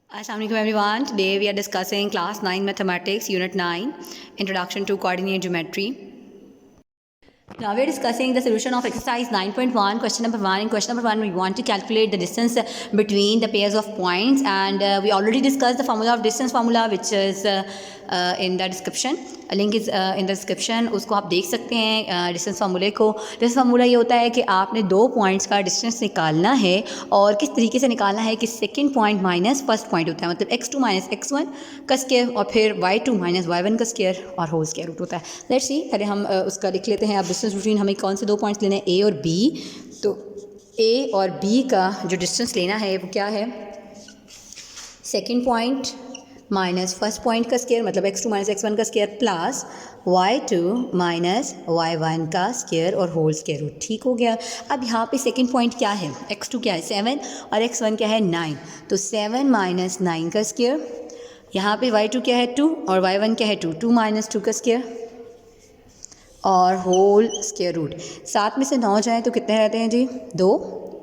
Assalamualaikum everyone. Today we are discussing class 9 mathematics unit 9 introduction to coordinate geometry. Now we are discussing the solution of exercise 9.1 question number 1. In question number 1 we want to calculate the distance between the pairs of points, and we already discussed the formula of distance formula which is in the description. Link is in the description, उसको आप देख सकते हैं distance फार्मूले को. Distance formula ये होता है कि आपने दो पॉइंट्स का डिस्टेंस निकालना है और किस तरीके से निकालना है कि second point minus first point होता है, मतलब x2 माइनस x1 का स्क्वायर और फिर y2 माइनस y1 का स्क्वायर और होल स्क्वायर रूट होता है. लेट्स सी, पहले हम उसका लिख लेते हैं. अब डिस्टेंस बिटवीन हमें कौन से दो पॉइंट्स लेने हैं, a और b. तो a और b का जो डिस्टेंस लेना है वो क्या है, second point minus first point का स्क्वायर मतलब x2 माइनस x1 का स्क्वायर प्लस y2 माइनस y1 का स्क्वायर और होल स्क्वायर रूट. ठीक हो गया. अब यहाँ पे सेकंड पॉइंट क्या है, x2 क्या है 7 और x1 क्या है 9. तो 7 माइनस 9 का स्क्वायर, यहाँ पे y2 क्या है 2 और y1 क्या है 2, 2 माइनस 2 का स्क्वायर और होल स्क्वायर रूट. 7 में से 9 जाए तो कितने रहते हैं जी, 2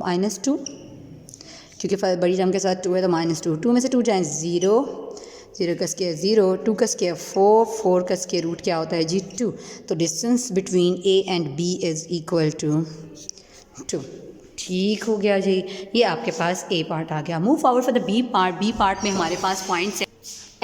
माइनस 2, क्योंकि बड़ी जम के साथ 2 है तो माइनस 2. 2 में से 2 जाए 0, 0 का स्क्वायर 0, 2 का स्क्वायर 4, 4 का स्क्वायर रूट क्या होता है जी 2. तो distance between a and b is equal to 2. ठीक हो गया जी, ये आपके पास a पार्ट आ गया. Move forward for the b part. b part में हमारे पास पॉइंट्स है,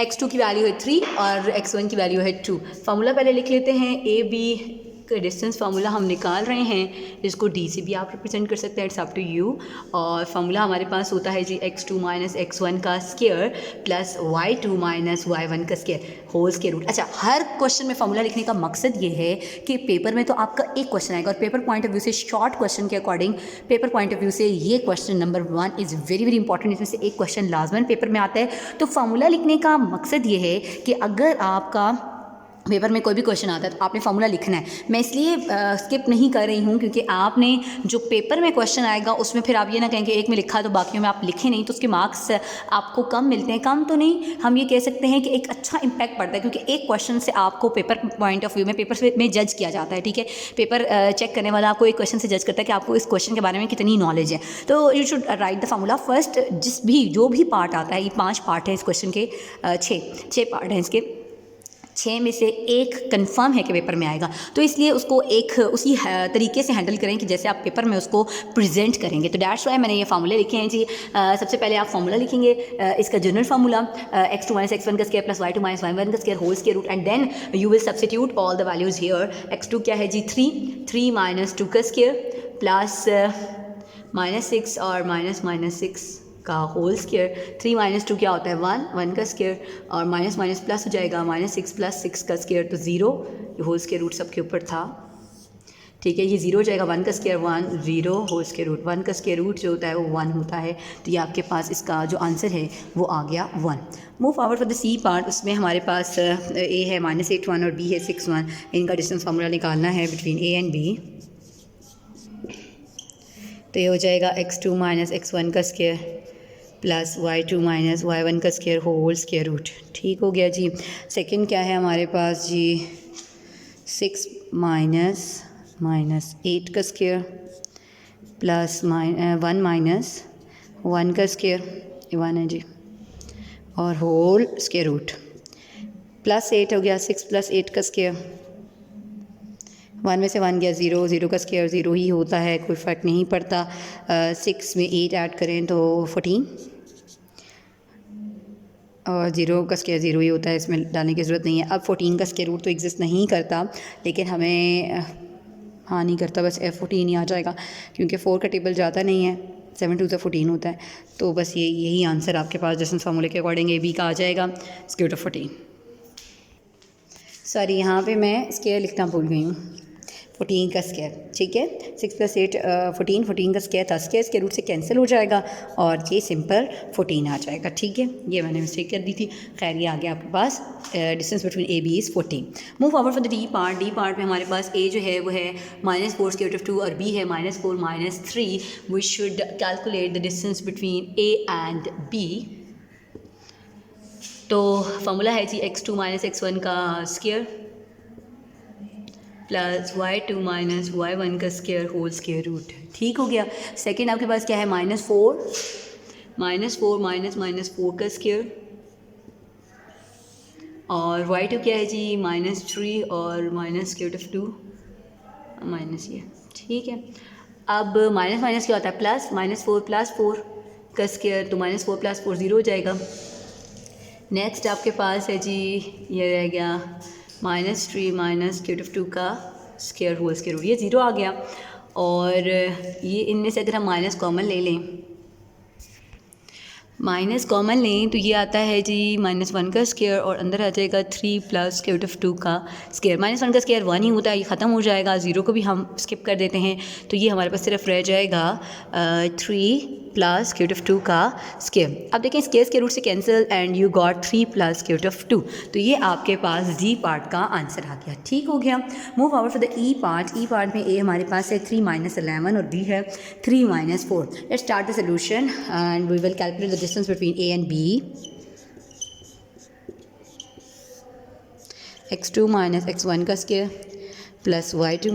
x2 की वैल्यू है 3 और x1 की वैल्यू है 2. फार्मूला पहले लिख लेते हैं. a b का डिस्टेंस फार्मूला हम निकाल रहे हैं, इसको d से भी आप रिप्रेजेंट कर सकते हैं, इट्स अप टू यू. और फार्मूला हमारे पास होता है जी x2 माइनस x1 का स्क्वायर प्लस y2 माइनस y1 का स्क्वायर होल स्क्वायर रूट. अच्छा, हर क्वेश्चन में फार्मूला लिखने का मकसद ये है कि पेपर में तो आपका एक क्वेश्चन आएगा और पेपर पॉइंट ऑफ व्यू से, शॉर्ट क्वेश्चन के according paper point of view से ये question number 1 is very very important. इसमें से एक क्वेश्चन लाजमन पेपर में आता है. तो फार्मूला लिखने का मकसद ये है कि अगर आपका पेपर में कोई भी क्वेश्चन आता है तो आपने फार्मूला लिखना है. मैं इसलिए स्किप नहीं कर रही हूँ क्योंकि आपने जो पेपर में क्वेश्चन आएगा उसमें फिर आप ये ना कहें कि एक में लिखा तो बाकियों में आप लिखे नहीं, तो उसके मार्क्स आपको कम मिलते हैं. कम तो नहीं, हम ये कह सकते हैं कि एक अच्छा इंपैक्ट पड़ता है, क्योंकि एक क्वेश्चन से आपको पेपर पॉइंट ऑफ व्यू में पेपर में जज किया जाता है. ठीक है, पेपर चेक करने वाला आपको एक क्वेश्चन से जज करता है कि आपको इस क्वेश्चन के बारे में कितनी नॉलेज है. तो you should write the formula first. जो भी पार्ट आता है, ये 5 पार्ट है इस क्वेश्चन के, 6 पार्ट हैं इसके, 6 में से एक कंफर्म है कि पेपर में आएगा. तो इसलिए उसको एक उसी तरीके से हैंडल करें कि जैसे आप पेपर में उसको प्रेजेंट करेंगे. तो डैट्स व्हाई मैंने ये फार्मूले लिखे हैं जी. सबसे पहले आप फार्मूला लिखेंगे, इसका general formula x2 minus x1 का स्क्वायर प्लस y2 माइनस y1 का square whole square root, and then you will substitute all the values here. x2 क्या है जी 3 माइनस 2 का स्क्वायर प्लस माइनस 6 और माइनस 6 का होल स्क्वायर. 3 माइनस 2 क्या होता है 1 का स्क्वायर और माइनस माइनस प्लस हो जाएगा, माइनस 6 प्लस 6 का स्क्वायर तो 0. ये होल स्क्वायर रूट सबके ऊपर था. ठीक है, ये 0 हो जाएगा, 1 का स्क्वायर 1, 0 होल स्क्वायर रूट. 1 का स्क्वायर रूट जो होता है वो 1 होता है. तो ये आपके पास इसका जो आंसर है वो आ गया 1. Move forward for the C part. उसमें हमारे पास a है माइनस 8 1 और b है 6 1. इनका डिस्टेंस फार्मूला निकालना है बिटवीन a एंड b. तो ये हो जाएगा x2 माइनस x1 का स्क्वायर प्लस y2 माइनस y1 का स्क्वायर होल स्क्वायर रूट. ठीक हो गया जी. सेकंड क्या है हमारे पास जी, 6 माइनस 8 का स्क्वायर प्लस 1 माइनस 1 का स्क्वायर, 1 है जी, और होल स्क्वायर रूट प्लस 8 हो गया, 6 प्लस 8 का स्क्वायर. 1 में से 1 गया 0, 0 का स्क्वायर 0 ही होता है, कोई फ़र्क नहीं पड़ता. 6 में 8 ऐड करें तो 14 और 0 का स्क्वायर 0 ही होता है, इसमें डालने की ज़रूरत नहीं है. अब 14 का स्क्वायर रूट तो एग्जिस्ट नहीं करता, लेकिन हमें हाँ नहीं करता, बस F14 ही आ जाएगा क्योंकि 4 का टेबल जाता नहीं है, 7 2 14 होता है. तो बस यही आंसर आपके पास डिस्टेंस फार्मूले के अकॉर्डिंग ए बी का आ जाएगा, स्क्वायर रूट ऑफ 14. सॉरी, यहाँ पे मैं स्क्वायर लिखना भूल गई हूँ, 14 का स्क्वायर. ठीक है, 6 प्लस 8 14 का स्क्वायर था, स्क्वायर रूट से कैंसिल हो जाएगा और ये सिंपल 14 आ जाएगा. ठीक है, ये मैंने मिस्टेक कर दी थी. खैर, ये आ गया आपके पास distance between A B is 14. Move forward for the D part. D part में हमारे पास a जो है वो है -4 स्क्वायर रूट ऑफ 2 और b है -4 minus 3. We should calculate the distance between a and b. तो फार्मूला है जी x2 माइनस x1 का स्क्वायर प्लस y2 माइनस y1 का स्क्वायर होल स्क्वायर रूट. ठीक हो गया. सेकंड आपके पास क्या है -4 -4 -4 का स्क्वायर, और y2 क्या है जी -3 और -2 माइनस ये, ठीक है। अब माइनस माइनस क्या होता है प्लस, -4 + 4 का स्क्वायर, तो -4 + 4 0 हो जाएगा। नेक्स्ट आपके पास है जी ये रह गया -3 - -2 का स्क्वायर होल स्क्वायर रूट, ये 0 आ गया। और ये इनमें से अगर हम माइनस कॉमन ले लें, माइनस कॉमन लें तो ये आता है जी -1 का स्क्वायर, और अंदर आ जाएगा 3 + √2 का स्क्वायर। -1 का स्क्वायर 1 ही होता है, ये ख़त्म हो जाएगा, 0 को भी हम स्किप कर देते हैं, तो ये हमारे पास सिर्फ रह जाएगा 3 + √2 का स्क्वायर। अब देखें स्क्वायर के रूट से कैंसिल एंड यू गॉट 3 + √2, तो ये आपके पास डी पार्ट का आंसर आ गया, ठीक हो गया। Move hour for the E part. E part में ए हमारे पास है 3 - 11 और बी है 3 - 4। Let's start the solution and we will calculate the distance between A and B. x2 - x1 का स्क्वायर प्लस y2 -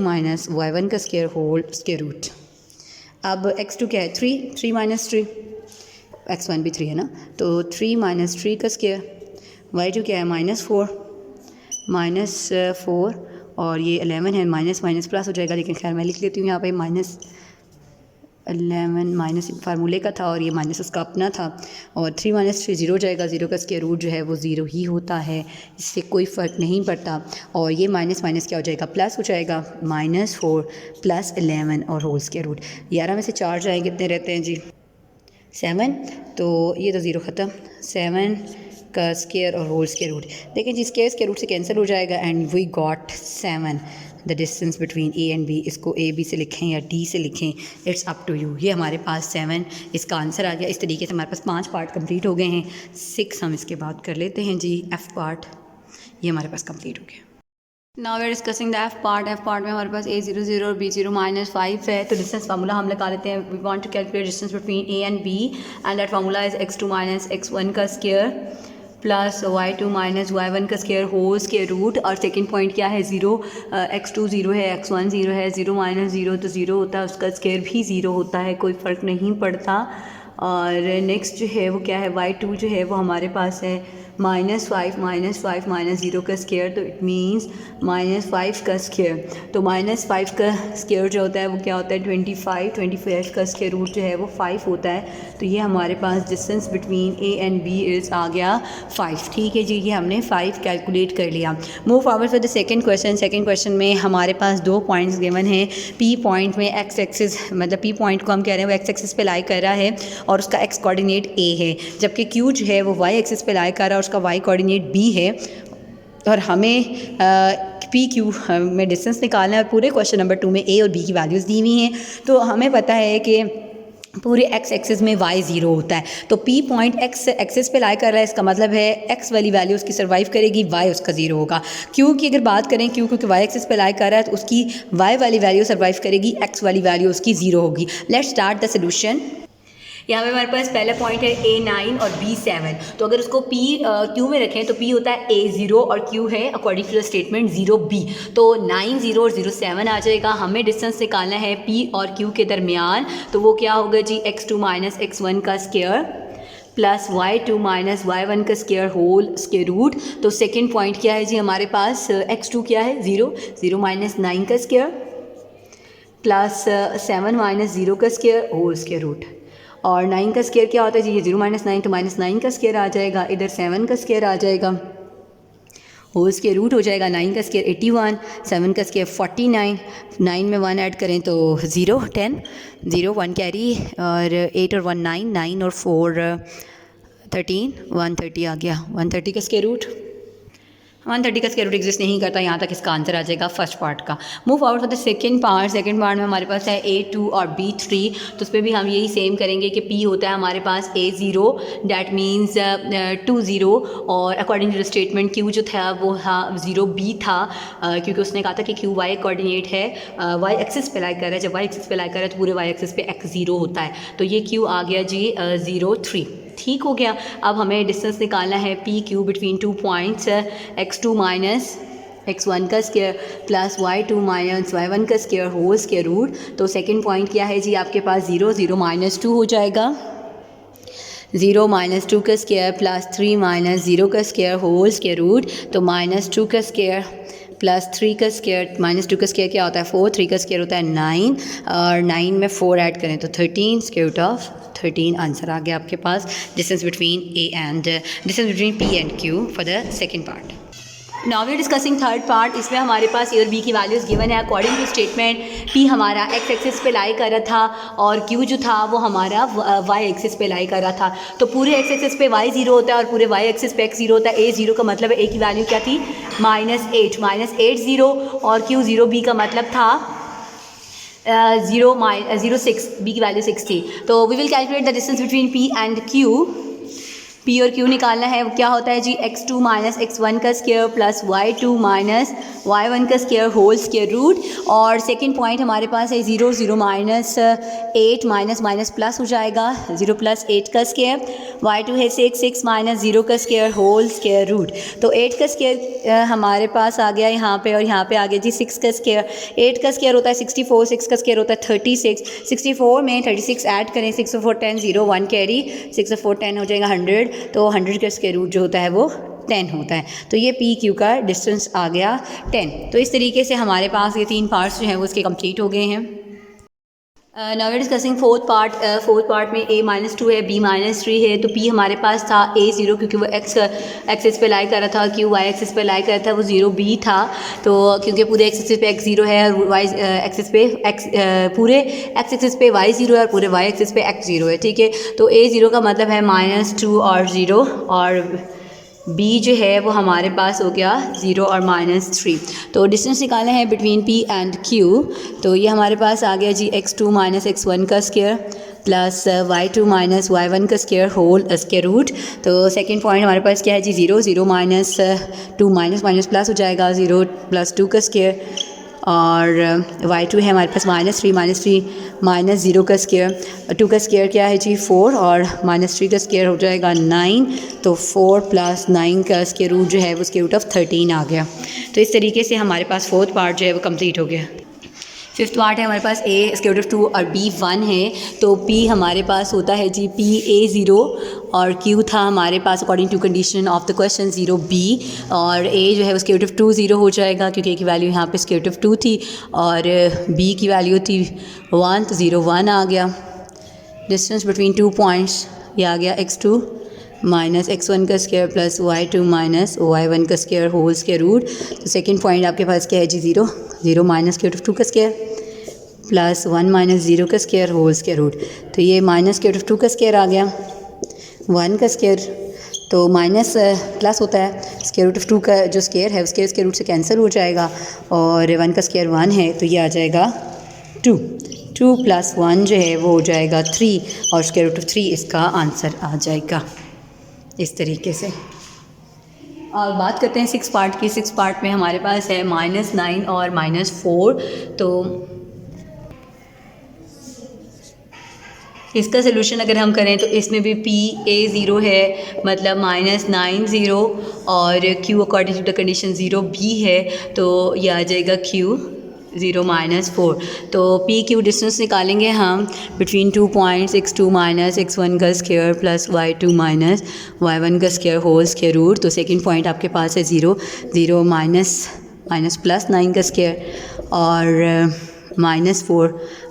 y1 का स्क्वायर होल स्क्वायर रूट। अब x2 क्या है 3, 3 - 3, x1 भी 3 है ना, तो 3 - 3 का स्क्वायर, y2 क्या है -4 -4, और ये 11 है, माइनस माइनस प्लस हो जाएगा, लेकिन खैर मैं लिख लेती हूँ यहाँ पे -11 माइनस फार्मूले का था और ये माइनस उसका अपना था, और 3 - 3 0 हो जाएगा, 0 का स्क्वायर रूट जो है वो 0 ही होता है, इससे कोई फ़र्क नहीं पड़ता। और ये माइनस माइनस क्या हो जाएगा प्लस हो जाएगा, -4 + 11 और होल स्क्वायर रूट। 11 में से 4 जाएँ कितने रहते हैं जी 7, तो ये तो 0 ख़त्म, 7 का स्क्वायर और होल स्क्वायर रूट। देखें जी स्क्वायर रूट से कैंसिल हो जाएगा and we got 7 the distance between A and B. इसको ए बी से लिखें या डी से लिखें, इट्स अप टू यू। ये हमारे पास 7 इसका आंसर आ गया। इस तरीके से हमारे पास 5 पार्ट कंप्लीट हो गए हैं। 6 हम इसके बाद कर लेते हैं जी एफ़ पार्ट, ये हमारे पास कंप्लीट हो गया। Now we are discussing the F part. F part में हमारे पास a0 0 और b0 -5 है, तो डिस्टेंस फार्मूला हम लगा लेते हैं। We want to calculate distance between a and b and that formula is x2 - x1 का स्क्वायर प्लस y2 - y1 का स्क्वायर होल स्क्वायर रूट। और सेकंड पॉइंट क्या है 0, x2 0 है, x1 0 है, 0 - 0 तो 0 होता है, उसका स्क्वायर भी 0 होता है, कोई फ़र्क नहीं पड़ता। और नेक्स्ट जो है वो क्या है y2 जो है वो हमारे पास है -5 - 0 का स्क्वायर, तो इट मीन्स -5 का स्क्वायर। तो -5 का स्क्वायर जो होता है वो क्या होता है 25 का स्क्वायर रूट जो है वो 5 होता है। तो ये हमारे पास distance between A and B is आ गया 5, ठीक है जी, ये हमने 5 कैलकुलेट कर लिया। Move forward for the second question. Second question में हमारे पास 2 पॉइंट्स गिवन हैं। पी पॉइंट में एक्स एक्सिस, मतलब पी पॉइंट को हम कह रहे हैं वो एक्स एक्सिस पे लाई कर रहा है और उसका एक्स कोऑर्डिनेट ए है, जबकि क्यू जो है वो वाई एक्सिस पे लाई कर रहा है, उसका वाई कोऑर्डिनेट बी है। और हमें पी क्यू में डिस्टेंस निकालना है। और पूरे क्वेश्चन नंबर 2 में ए और बी की वैल्यूज़ दी हुई हैं, तो हमें पता है कि पूरे एक्स एक्सिस में वाई 0 होता है। तो पी पॉइंट एक्स एक्सिस पे लाई कर रहा है, इसका मतलब है एक्स वाली वैल्यू उसकी सर्वाइव करेगी, वाई उसका 0 होगा। क्यू की अगर बात करें, क्यू क्योंकि वाई एक्सिस पे लाई कर रहा है, तो उसकी वाई वाली वैल्यू सर्वाइव करेगी, एक्स वाली वैल्यू उसकी 0 होगी। Let's start the solution. यहाँ पे हमारे पास पहला पॉइंट है A9 और B7, तो अगर उसको P Q में रखें तो P होता है A0 और Q है according to the statement 0B, तो 9 0 और 0 7 आ जाएगा। हमें डिस्टेंस निकालना है P और Q के दरमियान, तो वो क्या होगा जी x2 - x1 का स्क्वायर प्लस y2 - y1 का स्क्वायर होल स्क्वायर रूट। तो सेकेंड पॉइंट क्या है जी हमारे पास x2 क्या है 0 0 - 9 का स्क्वायर प्लस 7 - 0 का स्क्वायर होल स्क्वायर रूट। और 9 का स्क्वायर क्या होता है जी, ये 0 - 9 तो -9 का स्क्वायर आ जाएगा, इधर 7 का स्क्वायर आ जाएगा, होल स्क्वायर रूट हो जाएगा। 9 का स्क्वायर 81, 7 का स्क्वायर 49, 9 में 1 ऐड करें तो 0 10 0 1 कैरी, और 8 और 1 9 9 और 4 13 130 आ गया। 130 का स्क्वायर रूट, 130 का स्क्वायर रूट एग्जिस्ट नहीं करता, यहाँ तक इसका आंसर आ जाएगा फर्स्ट पार्ट का। Move out for the second part. Second part में हमारे पास है A2 और B3, तो उस पर भी हम यही सेम करेंगे कि P होता है हमारे पास A0, डैट मीन्स 2 0, और according to the statement Q जो था वो 0B था, क्योंकि उसने कहा था कि Q Y कोऑर्डिनेट है, Y एक्सिस पे लाई कर रहा है। जब Y एक्सिस पे लाई कर रहा है तो पूरे Y एक्सिस पे X 0 होता है, तो ये Q आ गया जी 0 3, ठीक हो गया। अब हमें डिस्टेंस निकालना है P Q between 2 points, x2 - x1 का स्क्वायर प्लस y2 - y1 का स्क्वायर होल स्क्वायर रूट। तो सेकंड पॉइंट क्या है जी आपके पास 0 0 - 2 हो जाएगा, 0 माइनस 2 का स्क्वायर प्लस 3 माइनस 0 का स्क्वायर होल स्क्वायर रूट, तो माइनस 2 का स्क्वायर प्लस 3 का स्क्वायर, माइनस 2 का स्क्वायर क्या होता है 4, 3 का स्क्वायर होता है 9 और 9 में 4 ऐड करें तो 13, स्क्वायर रूट ऑफ 13 आंसर आ गया आपके पास। Distance between P and Q for the second part. Now we are discussing third part. इसमें हमारे पास ए और बी की वैल्यूज़ गिवन है। अकॉर्डिंग टू स्टेटमेंट P हमारा एक्स एक्सिस पे लाई कर रहा था और Q जो था वो हमारा वाई एक्सिस पे लाई कर रहा था। तो पूरे एक्स एक्सिस पे y 0 होता है और पूरे वाई एक्सिस पे x 0 होता है। a 0 का मतलब है a की वैल्यू क्या थी -8 0 और Q 0 b का मतलब था 0 6, b की वैल्यू 6 थी। तो we will calculate the distance between P and Q। P और Q निकालना है। क्या होता है जी x2 माइनस x1 का स्क्वायर प्लस y2 माइनस y1 का स्क्वायर होल स्क्वायर रूट। और सेकंड पॉइंट हमारे पास है 0 0 माइनस 8 माइनस माइनस प्लस हो जाएगा 0 प्लस 8 का स्क्वायर। y2 है 6 माइनस 0 का स्क्वायर होल स्क्वायर रूट। तो 8 का स्क्वायर हमारे पास आ गया यहाँ पे और यहाँ पे आ गया जी 6 का स्क्वायर। 8 का स्क्वायर होता है 64, 6 का स्क्वायर होता है 36। 64 में 36 ऐड करें, 6 और 4 10, 0 1 कैरी, 6 और 4 10 हो जाएगा 100। तो 100 का स्क्वायर रूट जो होता है वो 10 होता है। तो ये पी क्यू का डिस्टेंस आ गया 10। तो इस तरीके से हमारे पास ये 3 पार्ट्स जो हैं वो इसके कंप्लीट हो गए हैं। Now we are discussing fourth part में a -2 है, b -3 है। तो p हमारे पास था a 0 क्योंकि वो x एक्सिस पे लाई कर रहा था, q y एक्सिस पे लाई कर रहा था, वो 0 b था। तो क्योंकि पूरे x एक्सिस पे x 0 है और y एक्सिस पे पूरे x एक्सिस पे y 0 है और पूरे y एक्सिस पे x 0 है, ठीक है। तो a 0 का मतलब है -2 और 0 और b जो है वो हमारे पास हो गया 0 और -3। तो डिस्टेंस निकालना है बिटवीन p एंड q। तो ये हमारे पास आ गया जी x2 माइनस x1 का स्क्वायर प्लस y2 माइनस y1 का स्क्वायर होल स्क्वायर रूट। तो सेकंड पॉइंट हमारे पास क्या है जी 0 0 माइनस 2 माइनस माइनस प्लस हो जाएगा 0 प्लस 2 का स्क्वायर और y2 है हमारे पास -3 माइनस 0 का स्क्वायर। 2 का स्क्वायर क्या है जी 4 और -3 का स्क्वायर हो जाएगा 9। तो 4 प्लस 9 का स्क्वायर रूट जो है वो स्क्वायर रूट ऑफ 13 आ गया। तो इस तरीके से हमारे पास फोर्थ पार्ट जो है वो कंप्लीट हो गया। फिफ्थ पार्ट है हमारे पास a स्क्वायर रूट ऑफ 2 और b 1 है। तो p हमारे पास होता है जी p a 0 और q था हमारे पास according to condition of the question 0 b और a जो है वो स्क्वायर रूट ऑफ 2 0 हो जाएगा क्योंकि a की वैल्यू यहाँ पे स्क्वायर रूट ऑफ 2 थी और b की वैल्यू थी 1, तो 0 1 आ गया। डिस्टेंस बिटवीन 2 पॉइंट्स ये आ गया x2 माइनस x1 का स्क्वायर प्लस y2 माइनस y1 का स्क्वायर होल स्क्वायर रूट। तो सेकंड पॉइंट आपके पास क्या है जी 0 0 माइनस स्क्वायर रूट ऑफ 2 का स्क्वायर प्लस 1 माइनस 0 का स्क्वायर होल स्क्वायर रूट। तो ये माइनस स्क्वायर रूट ऑफ 2 का स्क्वायर आ गया 1 का स्क्वायर। तो माइनस प्लस होता है स्क्वायर रूट ऑफ 2 का जो स्क्वायर है उसके स्क्वायर रूट से कैंसिल हो जाएगा और 1 का स्क्वायर 1 है तो ये आ जाएगा 2 प्लस 1 जो है वो हो जाएगा 3 और स्क्वायर रूट ऑफ 3 इसका आंसर आ जाएगा इस तरीके से। और बात करते हैं 6 पार्ट की। 6 पार्ट में हमारे पास है -9 और -4। तो इसका सोल्यूशन अगर हम करें तो इसमें भी p a 0 है मतलब -9 0 और q according to the condition 0 b है तो ये आ जाएगा q 0 -4। तो p q डिस्टेंस निकालेंगे हम between 2 points x2 minus x1 का स्क्वायर प्लस y2 माइनस y1 का स्क्वायर होल स्क्वायर रूट। तो सेकंड पॉइंट आपके पास है 0 0 माइनस प्लस 9 का स्क्वायर और -4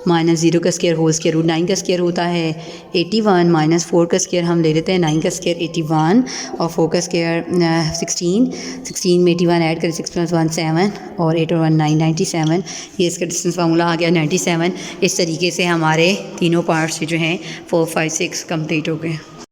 माइनस 0 का स्क्वायर होल स्क्वायर रूट। 9 का स्क्वायर होता है 81 माइनस 4 का स्क्वायर हम ले लेते हैं 9 का स्क्वायर 81 और 4 का स्क्वायर 16 में 81 ऐड करें 6 + 1 7 और 8 और 1 9 97। ये इसका डिस्टेंस फार्मूला आ गया 97। इस तरीके से हमारे तीनों पार्ट्स जो हैं 4 5 6 कंप्लीट हो गए।